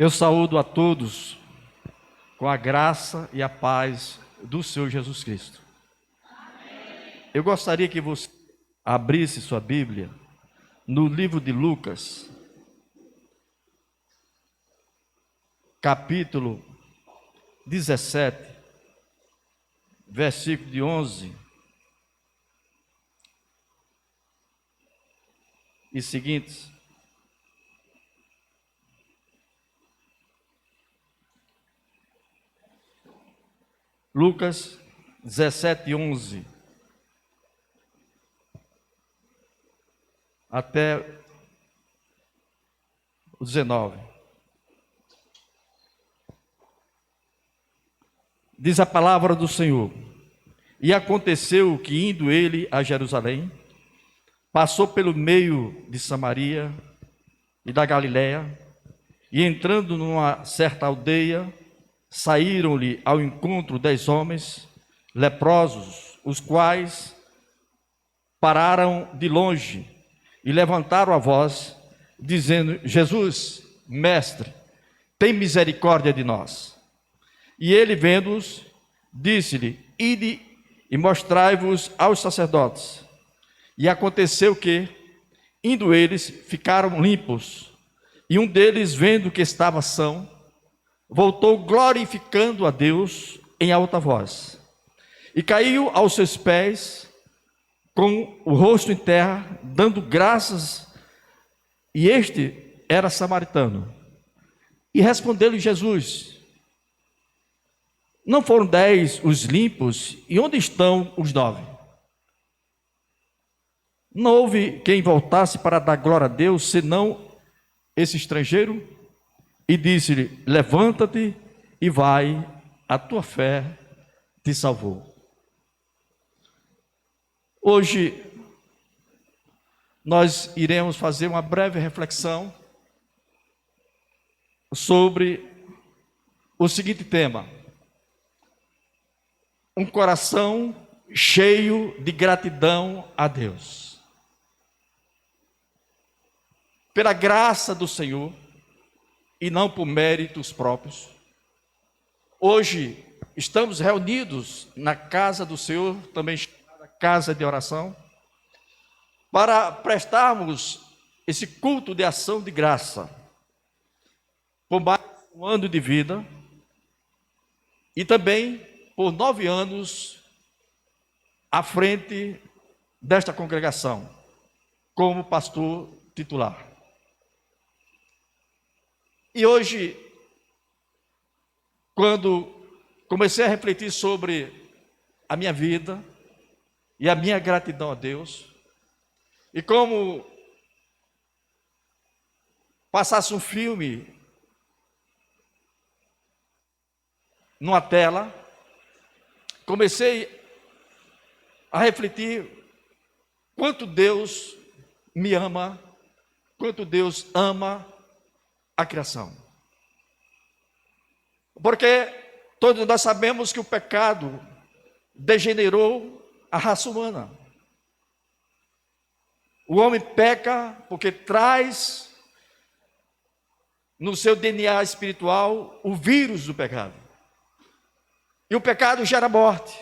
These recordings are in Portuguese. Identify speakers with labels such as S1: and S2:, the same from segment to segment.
S1: Eu saúdo a todos com a graça e a paz do Senhor Jesus Cristo. Eu gostaria que você abrisse sua Bíblia no livro de Lucas, capítulo 17, versículo de 11 e seguintes. Lucas 17, 11 até o 19. Diz a palavra do Senhor: E aconteceu que, indo ele a Jerusalém, passou pelo meio de Samaria e da Galiléia, e entrando numa certa aldeia, saíram-lhe ao encontro 10 homens leprosos, os quais pararam de longe e levantaram a voz, dizendo: Jesus, mestre, tem misericórdia de nós. E ele, vendo-os, disse-lhe: Ide e mostrai-vos aos sacerdotes. E aconteceu que, indo eles, ficaram limpos. E um deles, vendo que estava são, voltou glorificando a Deus em alta voz, e caiu aos seus pés com o rosto em terra, dando graças. E este era samaritano. E respondeu-lhe Jesus: Não foram 10 os limpos? E onde estão os 9? Não houve quem voltasse para dar glória a Deus, senão esse estrangeiro? E disse-lhe: Levanta-te e vai, a tua fé te salvou. Hoje nós iremos fazer uma breve reflexão sobre o seguinte tema: um coração cheio de gratidão a Deus. Pela graça do Senhor, e não por méritos próprios, hoje estamos reunidos na casa do Senhor, também chamada casa de oração, para prestarmos esse culto de ação de graça por mais um ano de vida e também por 9 anos à frente desta congregação, como pastor titular. E hoje, quando comecei a refletir sobre a minha vida e a minha gratidão a Deus, e como passasse um filme numa tela, comecei a refletir quanto Deus me ama, quanto Deus ama a criação. Porque todos nós sabemos que o pecado degenerou a raça humana. O homem peca porque traz no seu DNA espiritual o vírus do pecado. E o pecado gera morte,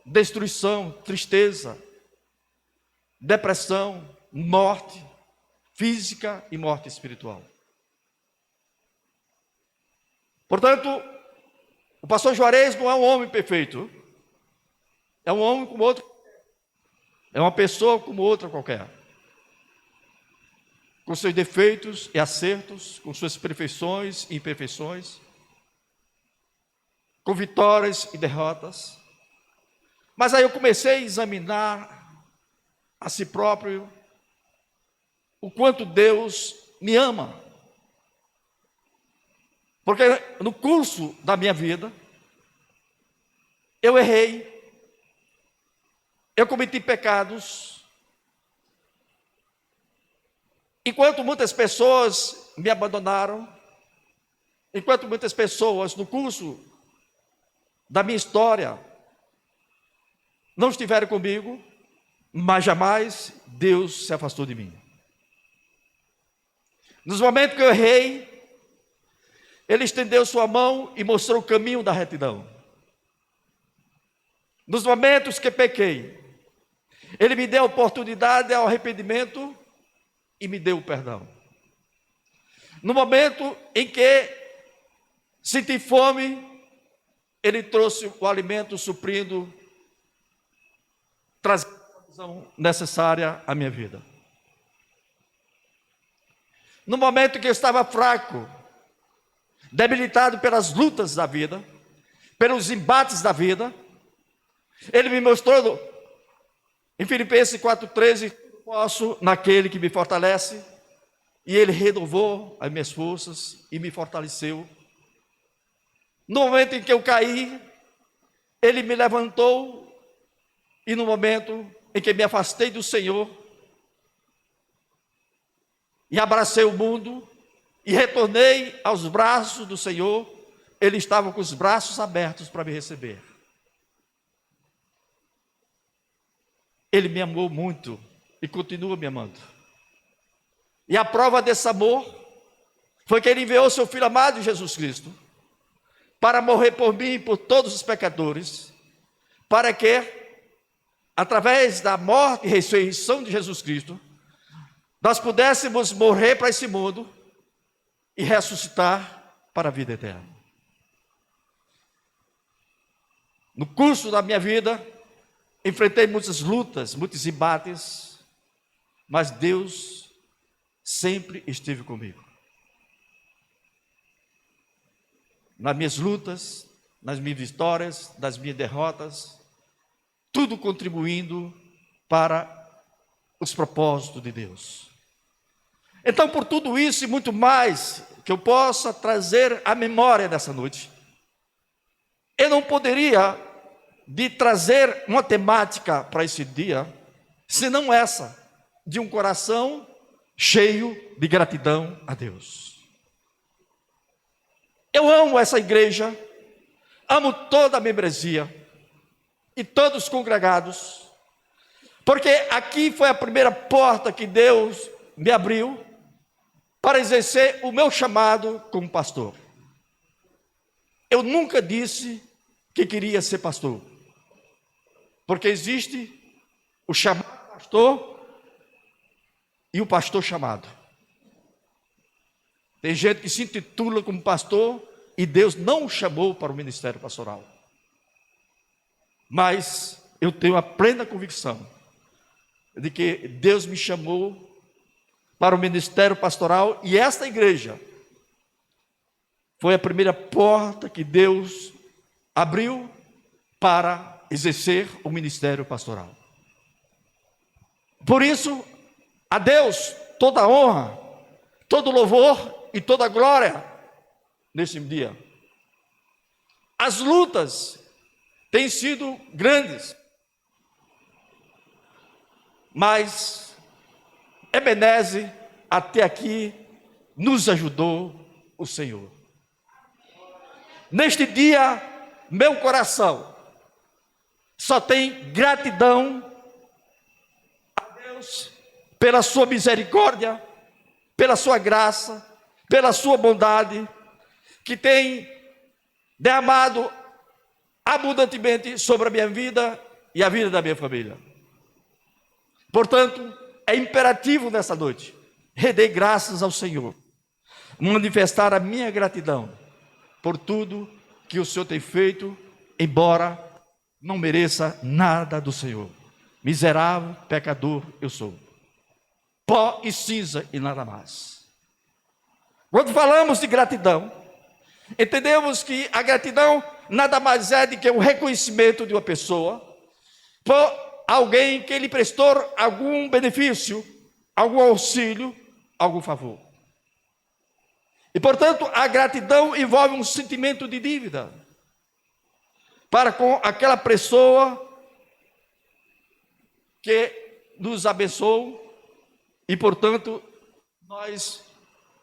S1: destruição, tristeza, depressão, morte física e morte espiritual. Portanto, o pastor Juarez não é um homem perfeito, é um homem como outro, é uma pessoa como outra qualquer, com seus defeitos e acertos, com suas perfeições e imperfeições, com vitórias e derrotas. Mas aí eu comecei a examinar a si próprio o quanto Deus me ama. Porque no curso da minha vida, eu errei, eu cometi pecados, enquanto muitas pessoas me abandonaram, enquanto muitas pessoas no curso da minha história não estiveram comigo, mas jamais Deus se afastou de mim. Nos momentos que eu errei, Ele estendeu sua mão e mostrou o caminho da retidão. Nos momentos que pequei, Ele me deu a oportunidade ao arrependimento e me deu o perdão. No momento em que senti fome, Ele trouxe o alimento suprindo, trazendo a provisão necessária à minha vida. No momento que eu estava fraco, debilitado pelas lutas da vida, pelos embates da vida, Ele me mostrou, em Filipenses 4,13, posso naquele que me fortalece, e Ele renovou as minhas forças e me fortaleceu. No momento em que eu caí, Ele me levantou, e no momento em que me afastei do Senhor, e abracei o mundo, e retornei aos braços do Senhor, Ele estava com os braços abertos para me receber. Ele me amou muito e continua me amando. E a prova desse amor foi que Ele enviou seu Filho amado, Jesus Cristo, para morrer por mim e por todos os pecadores, para que, através da morte e ressurreição de Jesus Cristo, nós pudéssemos morrer para esse mundo e ressuscitar para a vida eterna. No curso da minha vida, enfrentei muitas lutas, muitos embates, mas Deus sempre esteve comigo. Nas minhas lutas, nas minhas vitórias, nas minhas derrotas, tudo contribuindo para os propósitos de Deus. Então, por tudo isso e muito mais que eu possa trazer à memória nessa noite, eu não poderia de trazer uma temática para esse dia, senão essa, de um coração cheio de gratidão a Deus. Eu amo essa igreja, amo toda a membresia e todos os congregados, porque aqui foi a primeira porta que Deus me abriu para exercer o meu chamado como pastor. Eu nunca disse que queria ser pastor, porque existe o chamado pastor e o pastor chamado. Tem gente que se intitula como pastor e Deus não o chamou para o ministério pastoral. Mas eu tenho a plena convicção de que Deus me chamou para o ministério pastoral, e esta igreja foi a primeira porta que Deus abriu para exercer o ministério pastoral. Por isso, a Deus toda a honra, todo louvor e toda a glória neste dia. As lutas têm sido grandes, mas Ebenezer, até aqui, nos ajudou o Senhor. Neste dia, meu coração só tem gratidão a Deus pela sua misericórdia, pela sua graça, pela sua bondade, que tem derramado abundantemente sobre a minha vida e a vida da minha família. Portanto, é imperativo nessa noite render graças ao Senhor, manifestar a minha gratidão por tudo que o Senhor tem feito, embora não mereça nada do Senhor. Miserável, pecador eu sou, pó e cinza e nada mais. Quando falamos de gratidão, entendemos que a gratidão nada mais é do que o reconhecimento de uma pessoa por alguém que lhe prestou algum benefício, algum auxílio, algum favor. E, portanto, a gratidão envolve um sentimento de dívida para com aquela pessoa que nos abençoou e, portanto, nós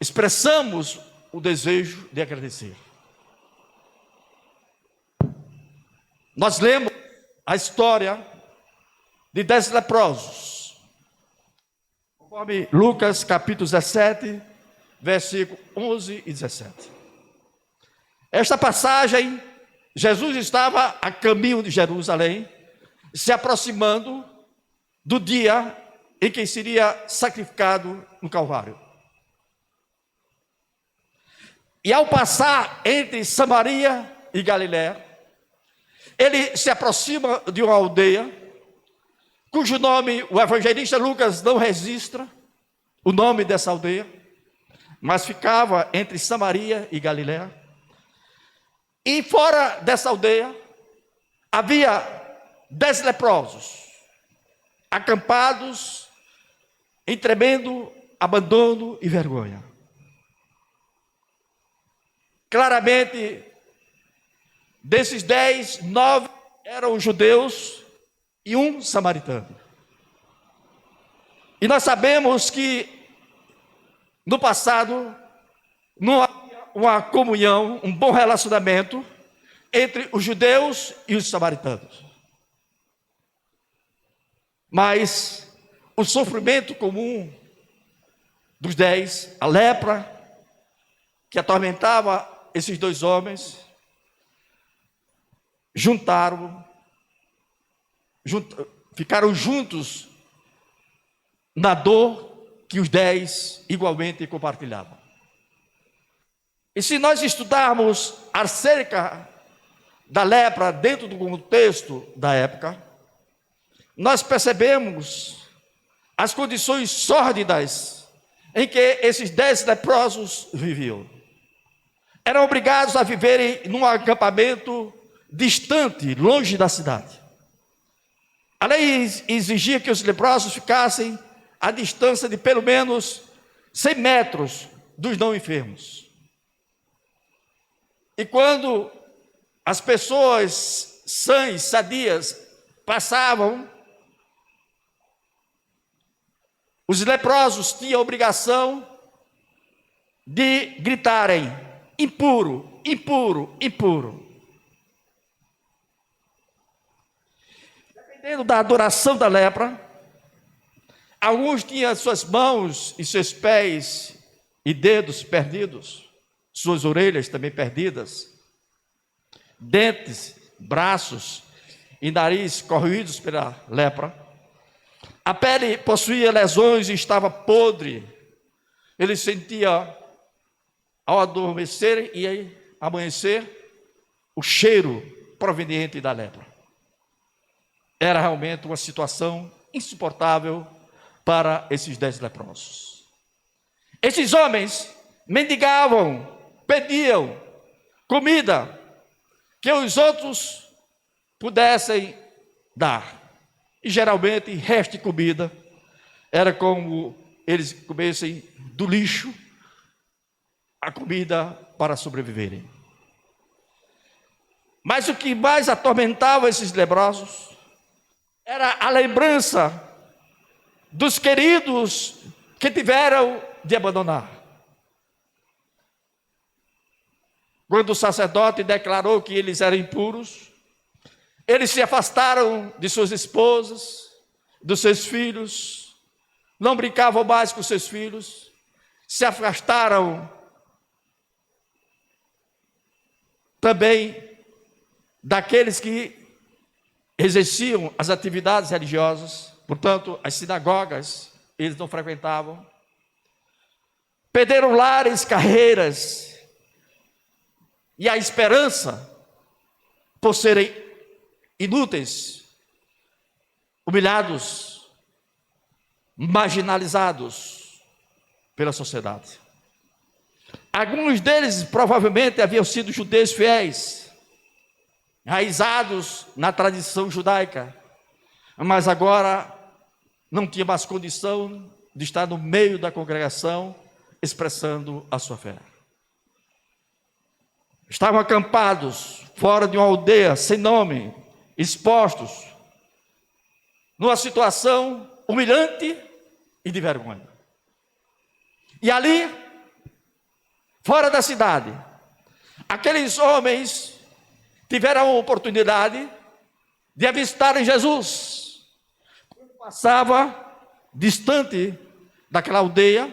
S1: expressamos o desejo de agradecer. Nós lemos a história de 10 leprosos, conforme Lucas capítulo 17, versículo 11 e 17. Esta passagem, Jesus estava a caminho de Jerusalém, se aproximando do dia em que seria sacrificado no Calvário. E ao passar entre Samaria e Galiléia, ele se aproxima de uma aldeia, cujo nome o evangelista Lucas não registra, o nome dessa aldeia, mas ficava entre Samaria e Galiléia. E fora dessa aldeia, havia 10 leprosos, acampados em tremendo abandono e vergonha. Claramente, desses 10, 9 eram judeus e um samaritano. E nós sabemos que no passado não havia uma comunhão, um bom relacionamento entre os judeus e os samaritanos. Mas o sofrimento comum dos 10, a lepra que atormentava esses 2 homens, ficaram juntos na dor que os 10 igualmente compartilhavam. E se nós estudarmos acerca da lepra dentro do contexto da época, nós percebemos as condições sórdidas em que esses 10 leprosos viviam. Eram obrigados a viverem num acampamento distante, longe da cidade. A lei exigia que os leprosos ficassem à distância de pelo menos 100 metros dos não enfermos. E quando as pessoas sãs, sadias, passavam, os leprosos tinham a obrigação de gritarem: impuro, impuro, impuro. Dependendo da adoração da lepra, alguns tinham suas mãos e seus pés e dedos perdidos, suas orelhas também perdidas, dentes, braços e nariz corroídos pela lepra. A pele possuía lesões e estava podre. Ele sentia, ao adormecer e amanhecer, o cheiro proveniente da lepra. Era realmente uma situação insuportável para esses 10 leprosos. Esses homens mendigavam, pediam comida que os outros pudessem dar. E geralmente, resto de comida era como eles comessem do lixo a comida para sobreviverem. Mas o que mais atormentava esses leprosos era a lembrança dos queridos que tiveram de abandonar. Quando o sacerdote declarou que eles eram impuros, eles se afastaram de suas esposas, dos seus filhos, não brincavam mais com seus filhos, se afastaram também daqueles que exerciam as atividades religiosas, portanto, as sinagogas, eles não frequentavam. Perderam lares, carreiras, e a esperança, por serem inúteis, humilhados, marginalizados pela sociedade. Alguns deles provavelmente haviam sido judeus fiéis, enraizados na tradição judaica, mas agora não tinha mais condição de estar no meio da congregação expressando a sua fé. Estavam acampados fora de uma aldeia sem nome, expostos, numa situação humilhante e de vergonha. E ali, fora da cidade, aqueles homens tiveram a oportunidade de avistarem Jesus. Quando passava distante daquela aldeia,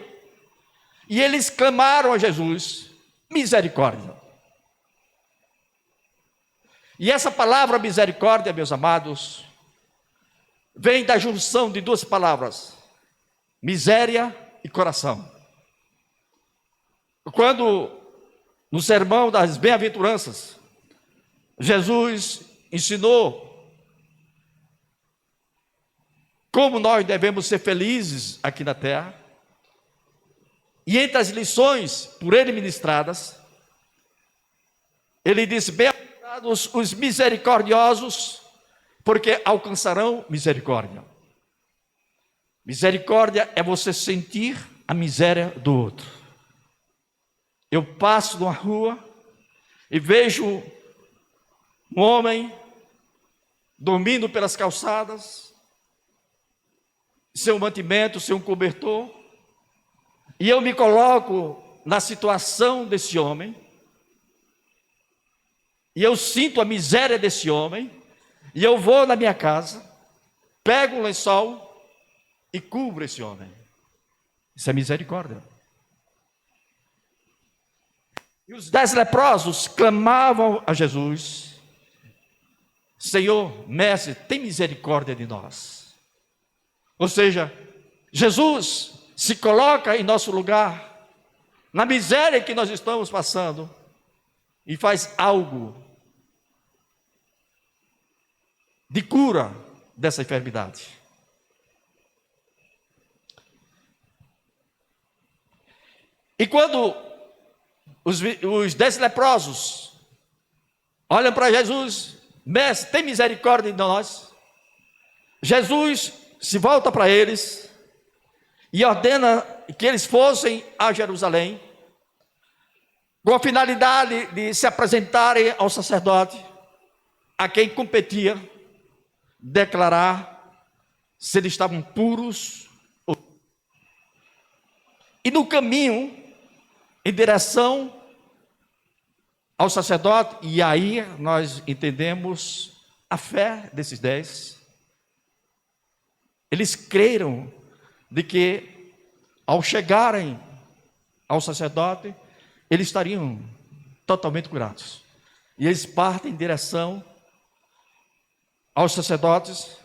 S1: e eles clamaram a Jesus: misericórdia. E essa palavra misericórdia, meus amados, vem da junção de duas palavras: miséria e coração. Quando no sermão das bem-aventuranças, Jesus ensinou como nós devemos ser felizes aqui na terra, e entre as lições por ele ministradas, ele disse: bem-aventurados os misericordiosos, porque alcançarão misericórdia. Misericórdia é você sentir a miséria do outro. Eu passo numa rua e vejo um homem dormindo pelas calçadas, sem um mantimento, sem um cobertor, e eu me coloco na situação desse homem, e eu sinto a miséria desse homem, e eu vou na minha casa, pego um lençol e cubro esse homem. Isso é misericórdia. E os 10 leprosos clamavam a Jesus: Senhor, mestre, tem misericórdia de nós. Ou seja, Jesus se coloca em nosso lugar, na miséria que nós estamos passando, e faz algo de cura dessa enfermidade. E quando os 10 leprosos olham para Jesus: mestre, tem misericórdia de nós. Jesus se volta para eles e ordena que eles fossem a Jerusalém, com a finalidade de se apresentarem ao sacerdote, a quem competia declarar se eles estavam puros. E no caminho, em direção ao sacerdote, e aí nós entendemos a fé desses 10, eles creram de que ao chegarem ao sacerdote, eles estariam totalmente curados. E eles partem em direção aos sacerdotes,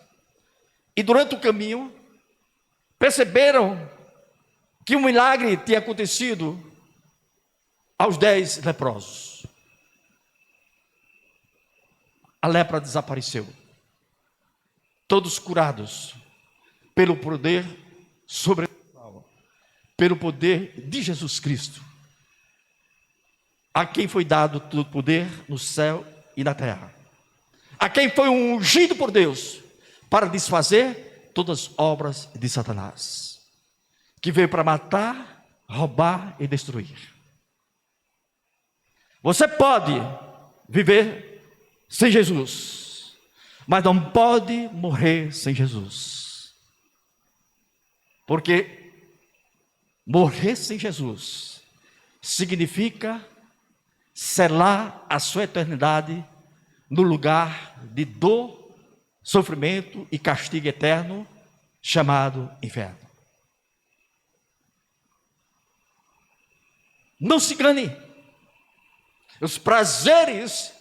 S1: e durante o caminho, perceberam que um milagre tinha acontecido aos 10 leprosos. A lepra desapareceu. Todos curados pelo poder sobrenatural, pelo poder de Jesus Cristo, a quem foi dado todo poder no céu e na terra, a quem foi ungido por Deus para desfazer todas as obras de Satanás, que veio para matar, roubar e destruir. Você pode viver sem Jesus, mas não pode morrer sem Jesus. Porque morrer sem Jesus significa selar a sua eternidade no lugar de dor, sofrimento e castigo eterno, chamado inferno. Não se engane. Os prazeres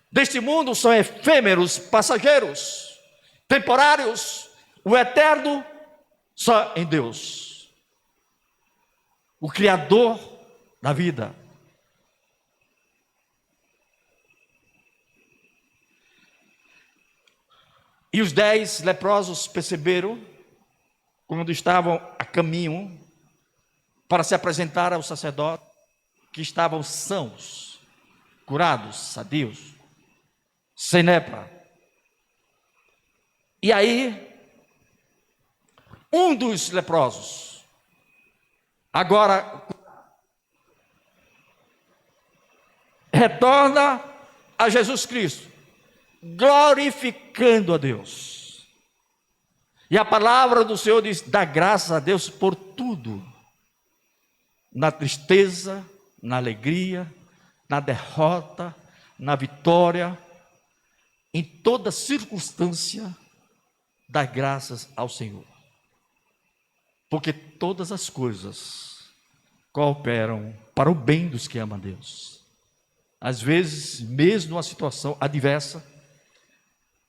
S1: deste mundo são efêmeros, passageiros, temporários. O eterno só em Deus, o Criador da vida. E os 10 leprosos perceberam, quando estavam a caminho para se apresentar ao sacerdote, que estavam sãos, curados, sadios, sem lepra. E aí, um dos leprosos, agora, retorna a Jesus Cristo, glorificando a Deus. E a palavra do Senhor diz: dá graças a Deus por tudo, na tristeza, na alegria, na derrota, na vitória, em toda circunstância, dá graças ao Senhor. Porque todas as coisas cooperam para o bem dos que amam a Deus. às vezes, mesmo numa situação adversa,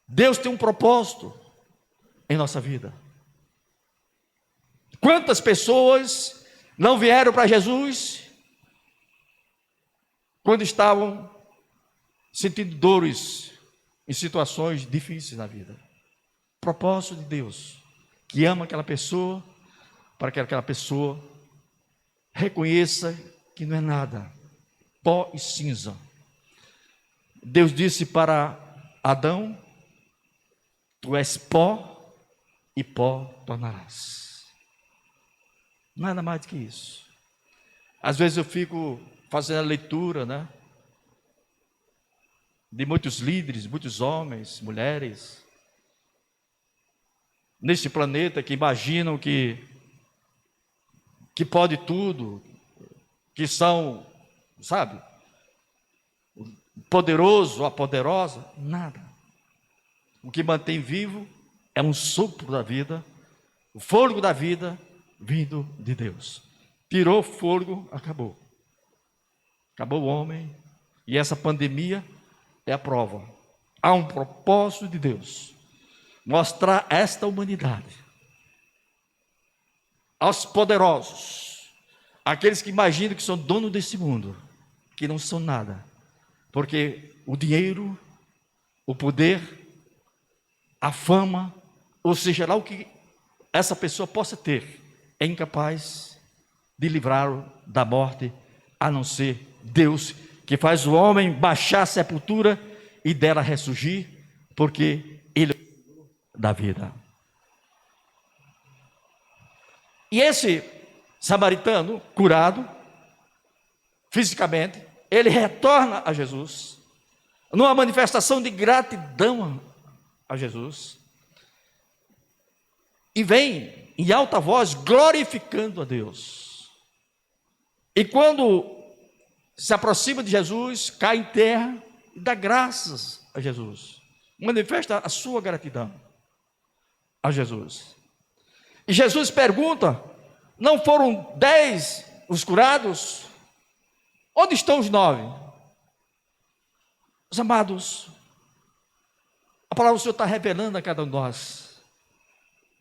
S1: Deus tem um propósito em nossa vida. Quantas pessoas não vieram para Jesus quando estavam sentindo dores em situações difíceis na vida? Propósito de Deus, que ama aquela pessoa, para que aquela pessoa reconheça que não é nada, pó e cinza. Deus disse para Adão: tu és pó e pó tornarás. Nada mais do que isso. Às vezes eu fico fazendo a leitura, né, de muitos líderes, muitos homens, mulheres, neste planeta, que imaginam que pode tudo, que são, sabe, poderoso, a poderosa. Nada. O que mantém vivo é um sopro da vida, o fôlego da vida vindo de Deus. Tirou o fôlego, acabou. Acabou o homem. E essa pandemia é a prova. Há um propósito de Deus: mostrar esta humanidade aos poderosos, aqueles que imaginam que são donos desse mundo, que não são nada, porque o dinheiro, o poder, a fama, ou seja lá o que essa pessoa possa ter, é incapaz de livrá-lo da morte, a não ser Deus, que faz o homem baixar a sepultura e dela ressurgir, porque Ele é o Senhor da vida. E esse samaritano, curado fisicamente, ele retorna a Jesus, numa manifestação de gratidão a Jesus, e vem em alta voz glorificando a Deus. E quando se aproxima de Jesus, cai em terra e dá graças a Jesus, manifesta a sua gratidão a Jesus. E Jesus pergunta: não foram 10 os curados? Onde estão os 9? Os amados, a palavra do Senhor está revelando a cada um de nós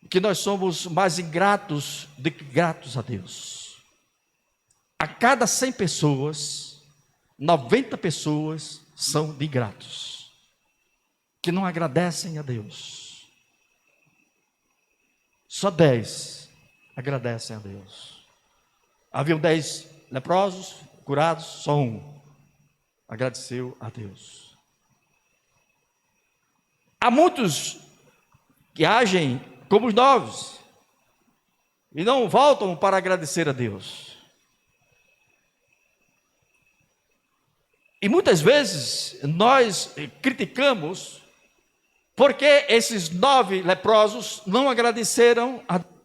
S1: que nós somos mais ingratos do que gratos a Deus. A cada 100 pessoas, 90 pessoas são de ingratos, que não agradecem a Deus. Só 10 agradecem a Deus. Haviam 10 leprosos curados, só um agradeceu a Deus. Há muitos que agem como os 9 e não voltam para agradecer a Deus. E muitas vezes nós criticamos porque esses 9 leprosos não agradeceram a Deus.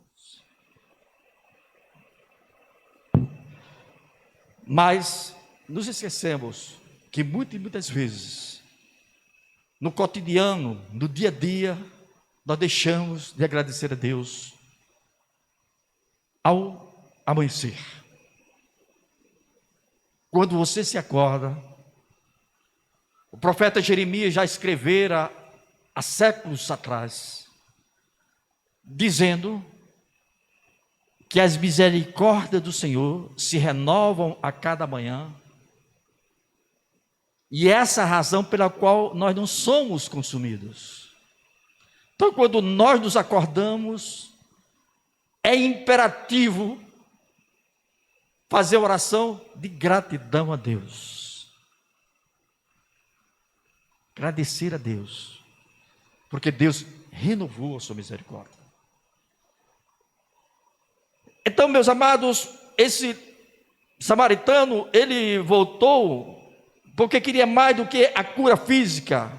S1: Mas nos esquecemos que muitas vezes, no cotidiano, no dia a dia, nós deixamos de agradecer a Deus ao amanhecer. Quando você se acorda, o profeta Jeremias já escrevera há séculos atrás, dizendo que as misericórdias do Senhor se renovam a cada manhã, e essa é a razão pela qual nós não somos consumidos. Então, quando nós nos acordamos, é imperativo fazer oração de gratidão a Deus. Agradecer a Deus, porque Deus renovou a sua misericórdia. Então, meus amados, esse samaritano, ele voltou porque queria mais do que a cura física,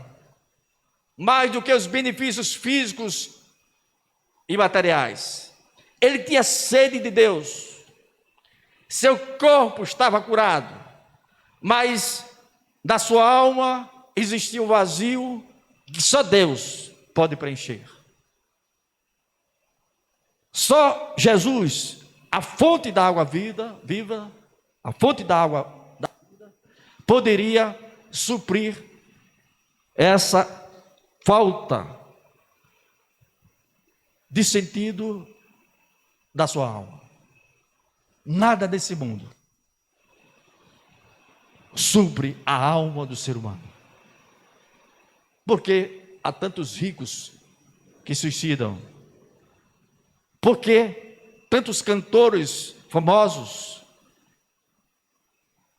S1: mais do que os benefícios físicos e materiais. Ele tinha sede de Deus. Seu corpo estava curado, mas da sua alma existia um vazio que só Deus pode preencher. Só Jesus, a fonte da água viva, a fonte da água da vida, poderia suprir essa falta de sentido da sua alma. Nada desse mundo supre a alma do ser humano. Porque há tantos ricos que suicidam? Porque tantos cantores famosos,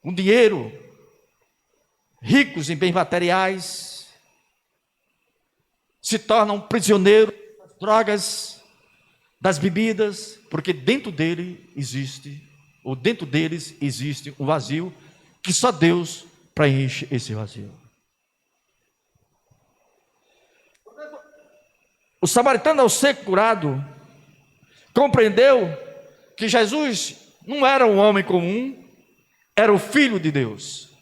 S1: com dinheiro, ricos em bens materiais, se tornam prisioneiros das drogas, das bebidas, porque dentro deles existe um vazio que só Deus preenche esse vazio. O samaritano, ao ser curado, compreendeu que Jesus não era um homem comum, era o Filho de Deus.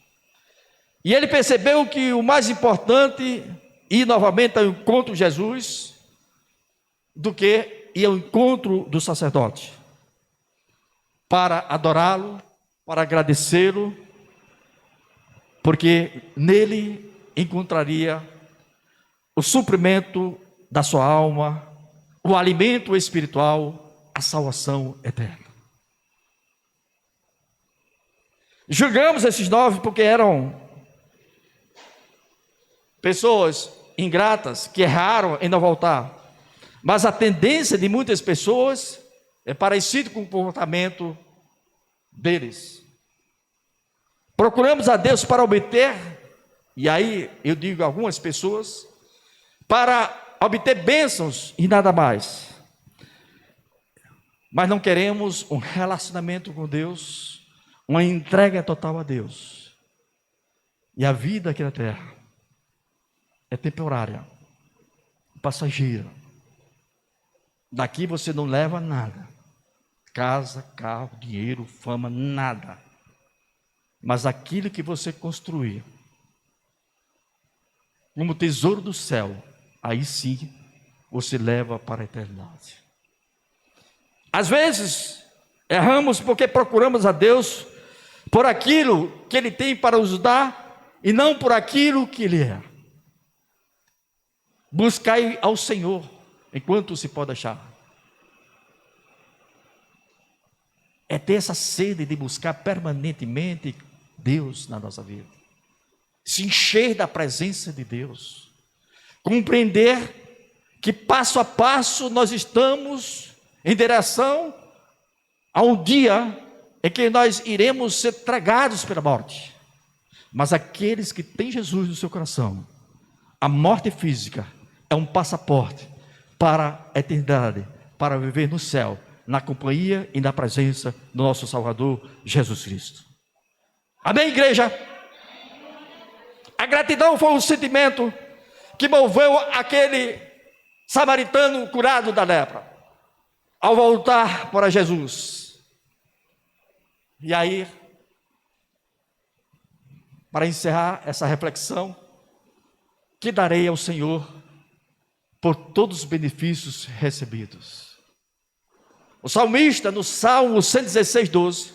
S1: E ele percebeu que o mais importante ir novamente ao encontro de Jesus do que ir ao encontro do sacerdote, para adorá-lo, para agradecê-lo, porque nele encontraria o suprimento da sua alma, o alimento espiritual, a salvação eterna. Julgamos esses 9 porque eram pessoas ingratas que erraram em não voltar. Mas a tendência de muitas pessoas é parecido com o comportamento deles. Procuramos a Deus para obter, e aí eu digo a algumas pessoas, para obter bênçãos e nada mais. Mas não queremos um relacionamento com Deus, uma entrega total a Deus. E a vida aqui na terra é temporária, passageira. Daqui você não leva nada. Casa, carro, dinheiro, fama, nada. Mas aquilo que você construir como tesouro do céu, aí sim você leva para a eternidade. Às vezes erramos porque procuramos a Deus por aquilo que Ele tem para nos dar e não por aquilo que Ele é. Buscai ao Senhor enquanto se pode achar. É ter essa sede de buscar permanentemente Deus na nossa vida. Se encher da presença de Deus. Compreender que passo a passo nós estamos em direção a um dia em que nós iremos ser tragados pela morte. Mas aqueles que têm Jesus no seu coração, a morte física é um passaporte para a eternidade, para viver no céu, na companhia e na presença do nosso Salvador, Jesus Cristo. Amém, igreja? A gratidão foi um sentimento que moveu aquele samaritano curado da lepra, ao voltar para Jesus. E aí, para encerrar essa reflexão, que darei ao Senhor por todos os benefícios recebidos? O salmista, no Salmo 116, 12,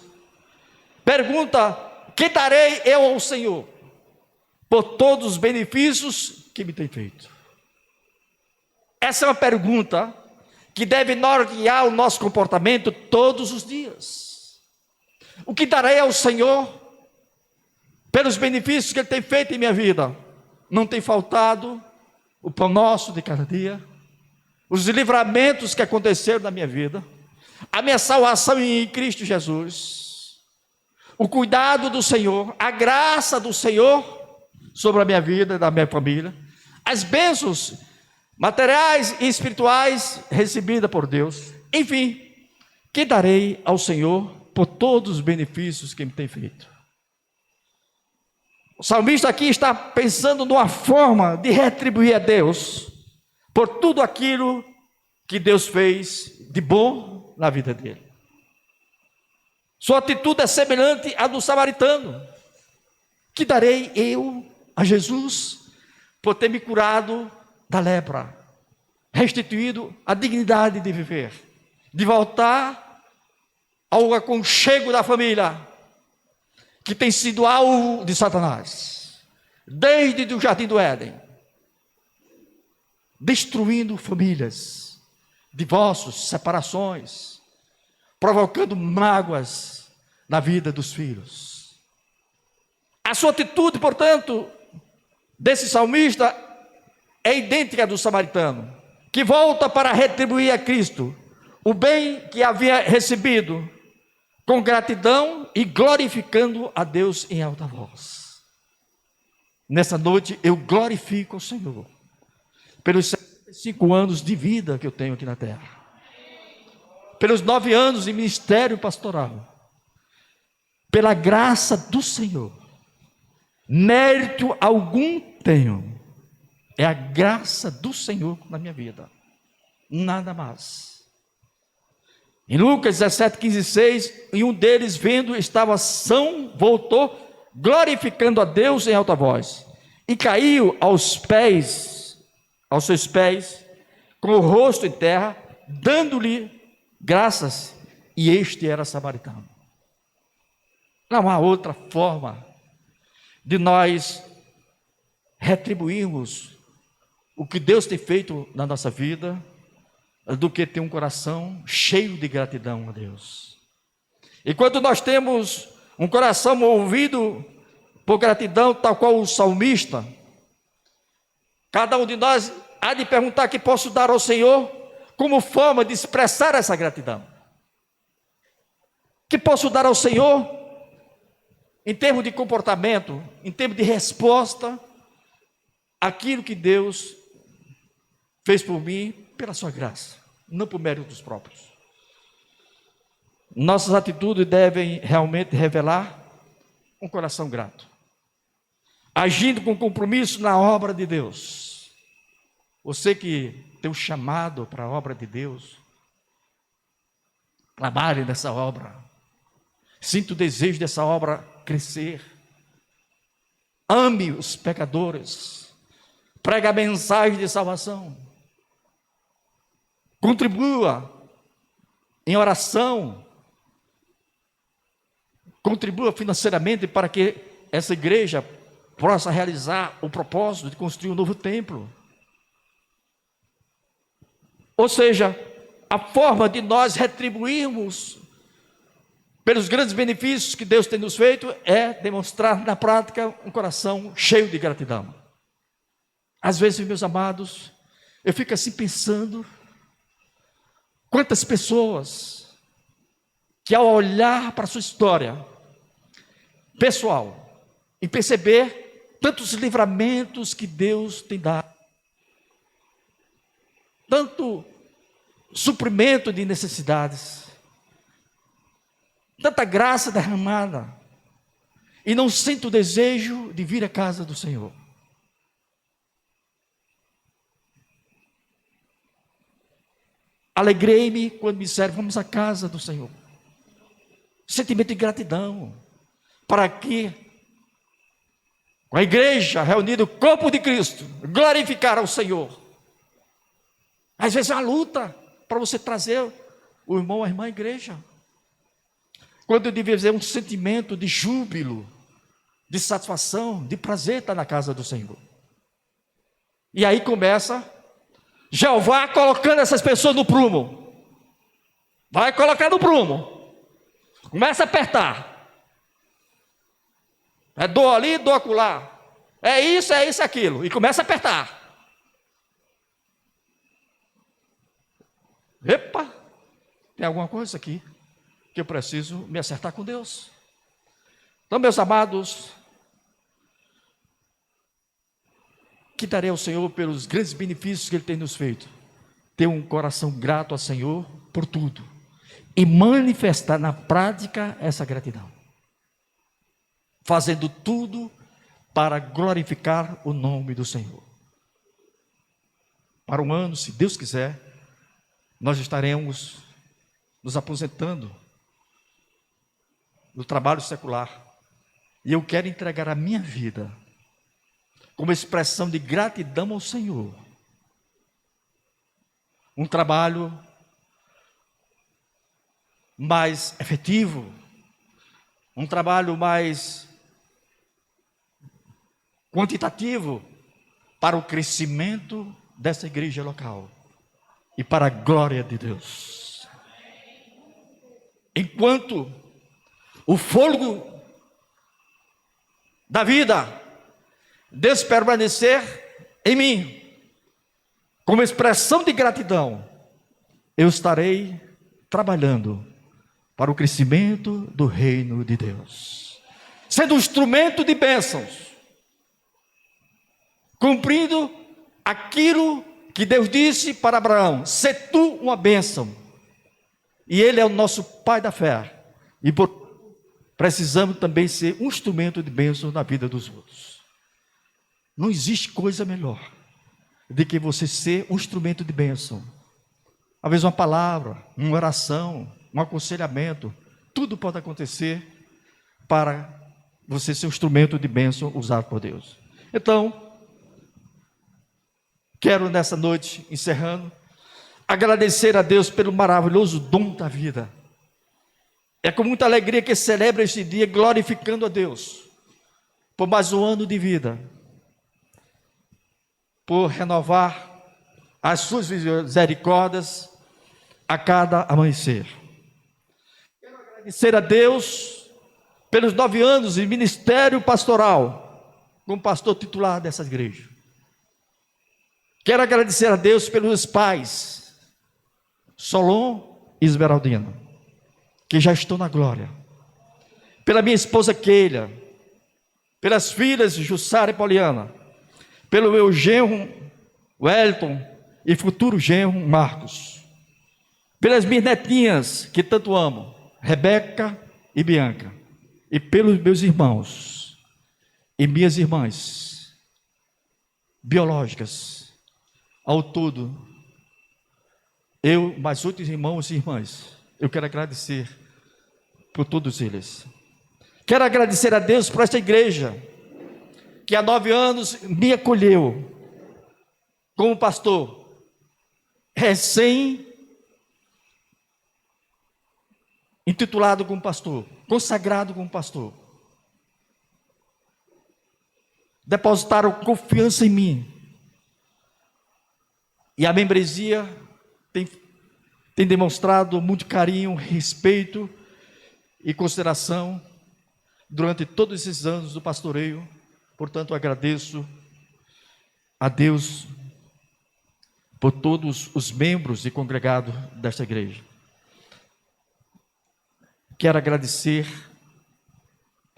S1: pergunta: que darei eu ao Senhor por todos os benefícios que me tem feito? Essa é uma pergunta que deve nortear o nosso comportamento todos os dias. O que darei ao Senhor pelos benefícios que Ele tem feito em minha vida? Não tem faltado o pão nosso de cada dia, os livramentos que aconteceram na minha vida, a minha salvação em Cristo Jesus, o cuidado do Senhor, a graça do Senhor sobre a minha vida e da minha família, as bênçãos materiais e espirituais recebidas por Deus. Enfim, que darei ao Senhor por todos os benefícios que me tem feito? O salmista aqui está pensando numa forma de retribuir a Deus por tudo aquilo que Deus fez de bom na vida dele. Sua atitude é semelhante à do samaritano. Que darei eu a Jesus por ter me curado da lepra, restituído a dignidade de viver, de voltar ao aconchego da família? que tem sido alvo de Satanás, desde o jardim do Éden, destruindo famílias, divórcios, separações, provocando mágoas na vida dos filhos. A sua atitude, portanto, desse salmista é idêntica à do samaritano, que volta para retribuir a Cristo o bem que havia recebido, com gratidão e glorificando a Deus em alta voz. Nessa noite eu glorifico o Senhor pelos 5 anos de vida que eu tenho aqui na terra, pelos 9 anos de ministério pastoral, pela graça do Senhor. Mérito algum tenho, é a graça do Senhor na minha vida, nada mais. Em Lucas 17, 15 e 6, e um deles, vendo, estava são, voltou, glorificando a Deus em alta voz, e caiu aos seus pés, com o rosto em terra, dando-lhe graças, e este era samaritano. Não há outra forma de nós retribuirmos o que Deus tem feito na nossa vida, do que ter um coração cheio de gratidão a Deus. E quando nós temos um coração movido por gratidão, tal qual o salmista, cada um de nós há de perguntar: que posso dar ao Senhor como forma de expressar essa gratidão? Que posso dar ao Senhor em termos de comportamento, em termos de resposta àquilo que Deus fez por mim, pela sua graça, não por mérito dos próprios. Nossas atitudes devem realmente revelar um coração grato, agindo com compromisso na obra de Deus. Você que tem um chamado para a obra de Deus, trabalhe nessa obra, sinta o desejo dessa obra crescer, ame os pecadores, pregue a mensagem de salvação, contribua em oração, contribua financeiramente para que essa igreja possa realizar o propósito de construir um novo templo. Ou seja, a forma de nós retribuirmos pelos grandes benefícios que Deus tem nos feito é demonstrar na prática um coração cheio de gratidão. Às vezes, meus amados, eu fico assim pensando: quantas pessoas que, ao olhar para a sua história pessoal e perceber tantos livramentos que Deus tem dado, tanto suprimento de necessidades, tanta graça derramada, e não sente o desejo de vir à casa do Senhor. Alegrei-me quando me disseram: vamos à casa do Senhor. Sentimento de gratidão, para que, com a igreja reunida, o corpo de Cristo, glorificar ao Senhor. Às vezes é uma luta para você trazer o irmão, a irmã à igreja, quando eu devia dizer um sentimento de júbilo, de satisfação, de prazer estar na casa do Senhor. E aí começa Jeová colocando essas pessoas no prumo. Vai colocar no prumo. Começa a apertar. É dor ali, dor acolá. É isso, aquilo. E começa a apertar. Epa, tem alguma coisa aqui que eu preciso me acertar com Deus. Então, meus amados, que darei ao Senhor pelos grandes benefícios que Ele tem nos feito. Ter um coração grato ao Senhor por tudo e manifestar na prática essa gratidão, fazendo tudo para glorificar o nome do Senhor. Para um ano, se Deus quiser, nós estaremos nos aposentando do trabalho secular, e eu quero entregar a minha vida como expressão de gratidão ao Senhor. Um trabalho mais efetivo, um trabalho mais quantitativo para o crescimento dessa igreja local e para a glória de Deus. Enquanto o fôlego da vida Deus permanecer em mim, como expressão de gratidão, eu estarei trabalhando para o crescimento do reino de Deus, sendo um instrumento de bênçãos, cumprindo aquilo que Deus disse para Abraão: "Sê tu uma bênção", e Ele é o nosso Pai da fé, e precisamos também ser um instrumento de bênção na vida dos outros. Não existe coisa melhor do que você ser um instrumento de bênção. Às vezes uma palavra, uma oração, um aconselhamento, tudo pode acontecer para você ser um instrumento de bênção usado por Deus. Então, quero nessa noite, encerrando, agradecer a Deus pelo maravilhoso dom da vida. É com muita alegria que celebra este dia, glorificando a Deus por mais um ano de vida, por renovar as suas misericórdias a cada amanhecer. Quero agradecer a Deus pelos 9 anos de ministério pastoral, como pastor titular dessa igreja. Quero agradecer a Deus pelos pais, Solon e Esmeraldina, que já estão na glória. Pela minha esposa Keila, pelas filhas Jussara e Poliana, pelo meu genro Wellington e futuro genro Marcos, pelas minhas netinhas que tanto amo, Rebeca e Bianca, e pelos meus irmãos e minhas irmãs biológicas. Ao todo, eu, mais 8 irmãos e irmãs, eu quero agradecer por todos eles. Quero agradecer a Deus por esta igreja, que há 9 anos me acolheu como pastor, intitulado como pastor, consagrado como pastor. Depositaram confiança em mim. E a membresia tem demonstrado muito carinho, respeito e consideração durante todos esses anos do pastoreio. Portanto, agradeço a Deus por todos os membros e congregados desta igreja. Quero agradecer,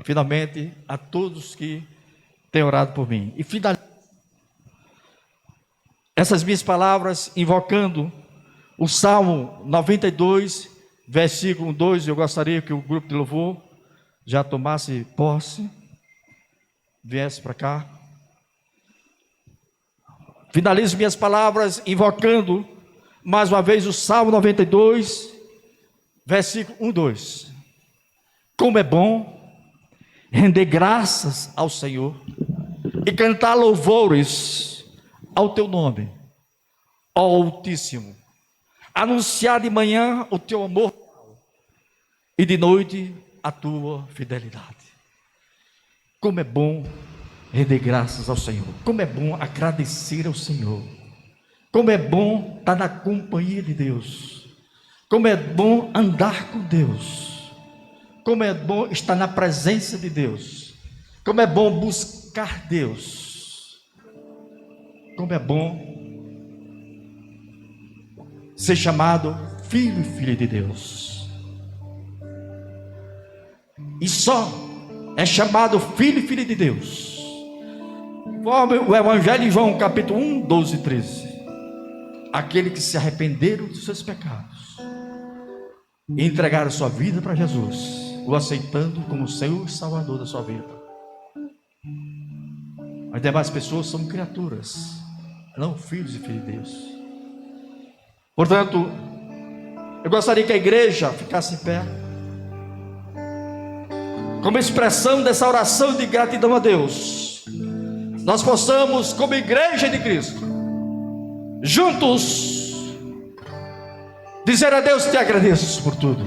S1: finalmente, a todos que têm orado por mim. E finalizo essas minhas palavras invocando o Salmo 92, versículo 2. Eu gostaria que o grupo de louvor já tomasse posse, viesse para cá. Finalizo minhas palavras invocando mais uma vez o Salmo 92, versículo 1, 2. Como é bom render graças ao Senhor e cantar louvores ao teu nome, ó Altíssimo. Anunciar de manhã o teu amor e de noite a tua fidelidade. Como é bom render graças ao Senhor. Como é bom agradecer ao Senhor. Como é bom estar na companhia de Deus. Como é bom andar com Deus. Como é bom estar na presença de Deus. Como é bom buscar Deus. Como é bom ser chamado filho e filha de Deus. E só é chamado filho e filha de Deus conforme o Evangelho de João, capítulo 1, 12 e 13. Aquele que se arrependeram dos seus pecados e entregaram sua vida para Jesus, o aceitando como Senhor e Salvador da sua vida. As demais pessoas são criaturas, não filhos e filhas de Deus. Portanto, eu gostaria que a igreja ficasse em pé, como expressão dessa oração de gratidão a Deus. Nós possamos, como igreja de Cristo, juntos, dizer a Deus: te agradeço por tudo.